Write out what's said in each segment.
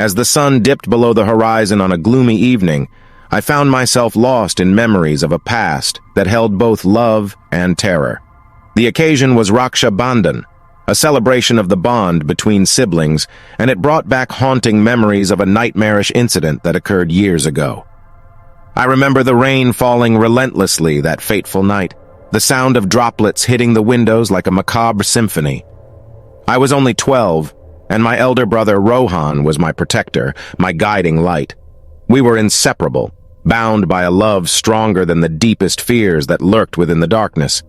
As the sun dipped below the horizon on a gloomy evening, I found myself lost in memories of a past that held both love and terror. The occasion was Raksha Bandhan, a celebration of the bond between siblings, and it brought back haunting memories of a nightmarish incident that occurred years ago. I remember the rain falling relentlessly that fateful night, the sound of droplets hitting the windows like a macabre symphony. I was only 12, and my elder brother Rohan was my protector, my guiding light. We were inseparable, bound by a love stronger than the deepest fears that lurked within the darkness.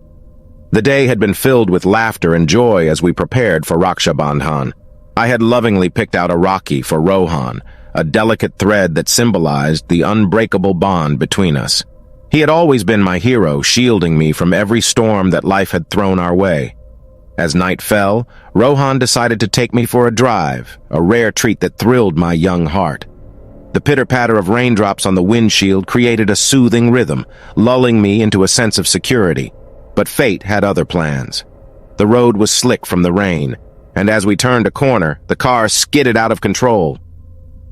The day had been filled with laughter and joy as we prepared for Raksha Bandhan. I had lovingly picked out a Rakhi for Rohan, a delicate thread that symbolized the unbreakable bond between us. He had always been my hero, shielding me from every storm that life had thrown our way. As night fell, Rohan decided to take me for a drive, a rare treat that thrilled my young heart. The pitter-patter of raindrops on the windshield created a soothing rhythm, lulling me into a sense of security. But fate had other plans. The road was slick from the rain, and as we turned a corner, the car skidded out of control.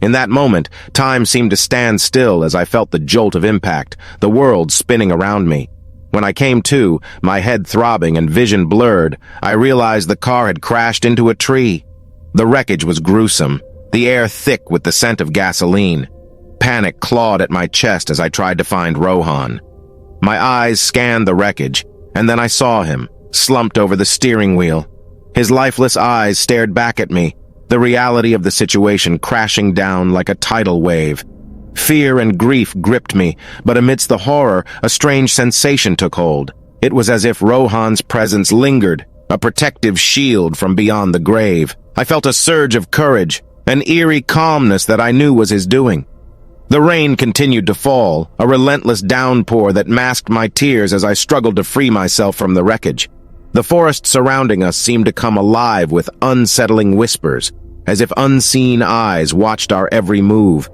In that moment, time seemed to stand still as I felt the jolt of impact, the world spinning around me. When I came to, my head throbbing and vision blurred, I realized the car had crashed into a tree. The wreckage was gruesome, the air thick with the scent of gasoline. Panic clawed at my chest as I tried to find Rohan. My eyes scanned the wreckage, and then I saw him, slumped over the steering wheel. His lifeless eyes stared back at me, the reality of the situation crashing down like a tidal wave. Fear and grief gripped me, but amidst the horror, a strange sensation took hold. It was as if Rohan's presence lingered, a protective shield from beyond the grave. I felt a surge of courage, an eerie calmness that I knew was his doing. The rain continued to fall, a relentless downpour that masked my tears as I struggled to free myself from the wreckage. The forest surrounding us seemed to come alive with unsettling whispers, as if unseen eyes watched our every move.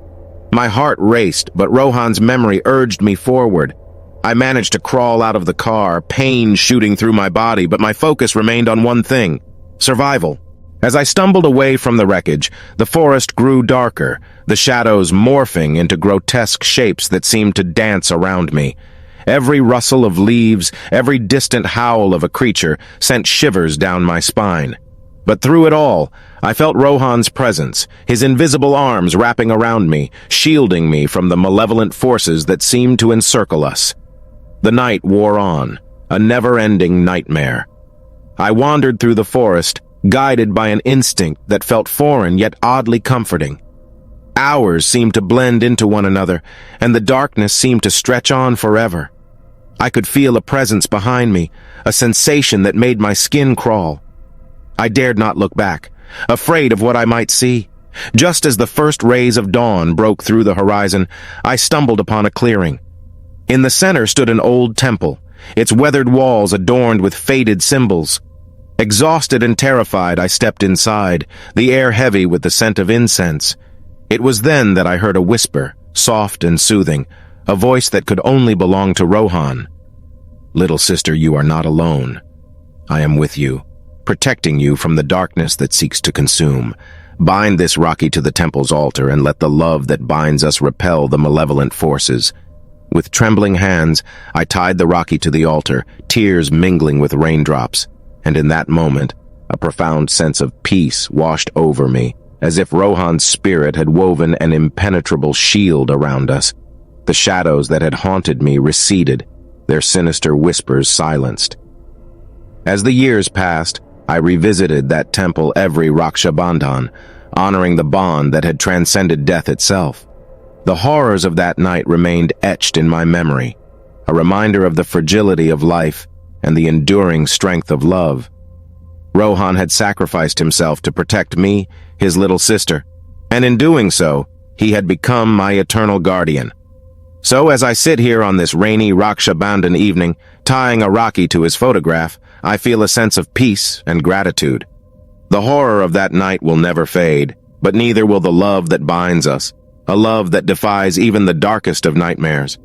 My heart raced, but Rohan's memory urged me forward. I managed to crawl out of the car, pain shooting through my body, but my focus remained on one thing: survival. As I stumbled away from the wreckage, the forest grew darker, the shadows morphing into grotesque shapes that seemed to dance around me. Every rustle of leaves, every distant howl of a creature sent shivers down my spine. But through it all, I felt Rohan's presence, his invisible arms wrapping around me, shielding me from the malevolent forces that seemed to encircle us. The night wore on, a never-ending nightmare. I wandered through the forest, guided by an instinct that felt foreign yet oddly comforting. Hours seemed to blend into one another, and the darkness seemed to stretch on forever. I could feel a presence behind me, a sensation that made my skin crawl. I dared not look back, afraid of what I might see. Just as the first rays of dawn broke through the horizon, I stumbled upon a clearing. In the center stood an old temple, its weathered walls adorned with faded symbols. Exhausted and terrified, I stepped inside, the air heavy with the scent of incense. It was then that I heard a whisper, soft and soothing, a voice that could only belong to Rohan. "Little sister, you are not alone. I am with you, protecting you from the darkness that seeks to consume. Bind this Rakhi to the temple's altar and let the love that binds us repel the malevolent forces." With trembling hands, I tied the Rakhi to the altar, tears mingling with raindrops. And in that moment, a profound sense of peace washed over me, as if Rohan's spirit had woven an impenetrable shield around us. The shadows that had haunted me receded, their sinister whispers silenced. As the years passed, I revisited that temple every Raksha Bandhan, honoring the bond that had transcended death itself. The horrors of that night remained etched in my memory, a reminder of the fragility of life and the enduring strength of love. Rohan had sacrificed himself to protect me, his little sister, and in doing so, he had become my eternal guardian. So as I sit here on this rainy Raksha Bandhan evening, tying a Rakhi to his photograph, I feel a sense of peace and gratitude. The horror of that night will never fade, but neither will the love that binds us, a love that defies even the darkest of nightmares.